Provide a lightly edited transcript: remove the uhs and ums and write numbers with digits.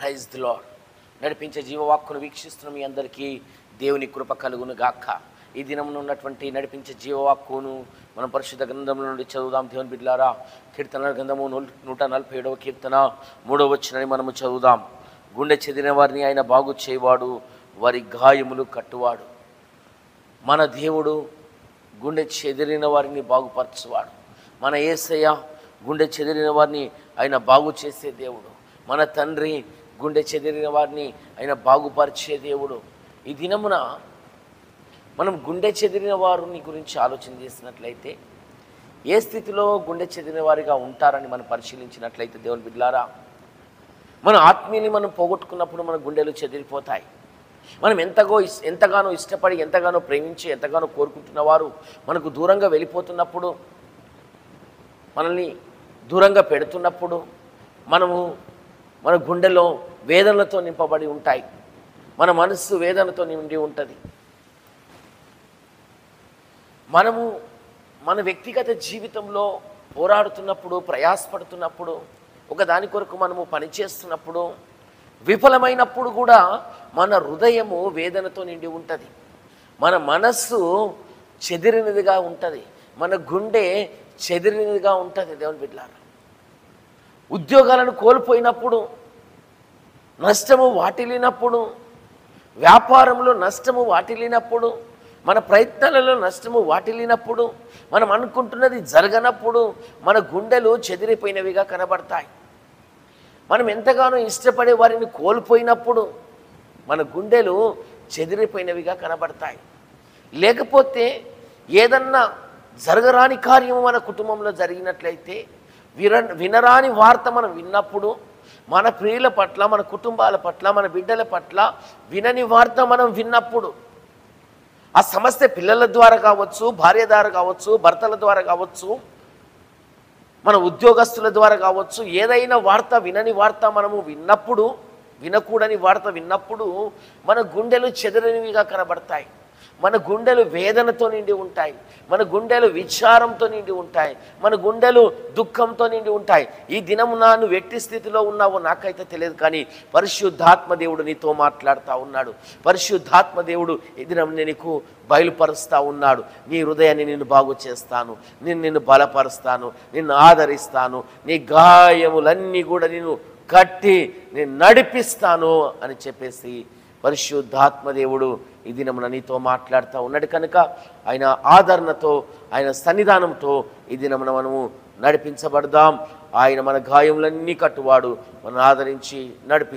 Praise the lord. నడిపించే జీవవాక్కును వీక్షిస్తున్న మీ అందరికీ దేవుని కృప కలుగును గాక. ఈ దినమున ఉన్నటువంటి నడిపించే జీవవాక్కును మనం పరిశుద్ధ గ్రంథంలో నుండి చదువుదాం. దేవుని బిడ్డలారా, కీర్తనల గ్రంథము 147వ కీర్తన 3వ వచనాన్ని మనము చదువుదాం. గుండె చెదిరిన వారిని ఆయన బాగు చేయవాడు, వారి గాయములు కట్టువాడు. మన దేవుడు గుండె చెదిరిన వారిని బాగుపరచువాడు. మన యేసయ్య గుండె చెదిరిన వారిని ఆయన బాగు చేసే దేవుడు. మన తండ్రి గుండె చెదిరిన వారిని ఆయన బాగుపరిచే దేవుడు. ఈ దినమున మనం గుండె చెదిరిన వారిని గురించి ఆలోచన చేసినట్లయితే ఏ స్థితిలో గుండె చెదిరిన వారిగా ఉంటారని మనం పరిశీలించినట్లయితే దేవుని బిడ్డలారా, మన ఆత్మీయుని మనం పోగొట్టుకున్నప్పుడు మన గుండెలు చెదిరిపోతాయి. మనం ఎంతగానో ఇష్టపడి, ఎంతగానో ప్రేమించి, ఎంతగానో కోరుకుంటున్న వారు మనకు దూరంగా వెళ్ళిపోతున్నప్పుడు, మనల్ని దూరంగా పెడుతున్నప్పుడు మన గుండెలో వేదనలతో నింపబడి ఉంటాయి. మన మనస్సు వేదనతో నిండి ఉంటుంది. మనము మన వ్యక్తిగత జీవితంలో పోరాడుతున్నప్పుడు, ప్రయాసపడుతున్నప్పుడు, ఒకదాని కొరకు మనము పనిచేస్తున్నప్పుడు, విఫలమైనప్పుడు కూడా మన హృదయము వేదనతో నిండి ఉంటుంది. మన మనస్సు చెదిరినదిగా ఉంటుంది. మన గుండె చెదిరినదిగా ఉంటుంది. దేవుని బిడ్డలారా, ఉద్యోగాలను కోల్పోయినప్పుడు, నష్టము వాటిల్లినప్పుడు, వ్యాపారంలో నష్టము వాటిల్లినప్పుడు, మన ప్రయత్నాలలో నష్టము వాటిల్లినప్పుడు, మనం అనుకుంటున్నది జరగనప్పుడు మన గుండెలు చెదిరిపోయినవిగా కనబడతాయి. మనం ఎంతగానో ఇష్టపడే వారిని కోల్పోయినప్పుడు మన గుండెలు చెదిరిపోయినవిగా కనబడతాయి. లేకపోతే ఏదన్నా జరగరాని కార్యము మన కుటుంబంలో జరిగినట్లయితే, వినరాని వార్త మనం విన్నప్పుడు, మన ప్రియుల పట్ల, మన కుటుంబాల పట్ల, మన బిడ్డల పట్ల వినని వార్త మనం విన్నప్పుడు, ఆ సమస్య పిల్లల ద్వారా కావచ్చు, భార్య ద్వారా కావచ్చు, భర్తల ద్వారా కావచ్చు, మన ఉద్యోగస్తుల ద్వారా కావచ్చు, ఏదైనా వార్త, వినని వార్త మనము విన్నప్పుడు, వినకూడని వార్త విన్నప్పుడు మన గుండెలు చెదిరినవిగా కనబడతాయి. మన గుండెలు వేదనతో నిండి ఉంటాయి. మన గుండెలు విచారంతో నిండి ఉంటాయి. మన గుండెలు దుఃఖంతో నిండి ఉంటాయి. ఈ దినమున నువ్వు ఎట్టి స్థితిలో ఉన్నావో నాకైతే తెలియదు, కానీ పరిశుద్ధాత్మ దేవుడు నీతో మాట్లాడుతూ ఉన్నాడు. పరిశుద్ధాత్మ దేవుడు ఈ దినం నీకు బయలుపరుస్తూ ఉన్నాడు. నీ హృదయాన్ని నిన్ను బాగు చేస్తాను, నిన్ను బలపరుస్తాను, నిన్ను ఆదరిస్తాను, నీ గాయములన్నీ కూడా నిన్ను కట్టి నేను నడిపిస్తాను అని చెప్పేసి పరిశుద్ధాత్మ దేవుడు ఈ దినమున నీతో మాట్లాడుతూ ఉన్నాడు. కనుక ఆయన ఆదరణతో, ఆయన సన్నిధానంతో ఈ దినమున మనము నడిపించబడదాం. ఆయన మన గాయములన్నీ కట్టువాడు, మనం ఆదరించి నడిపి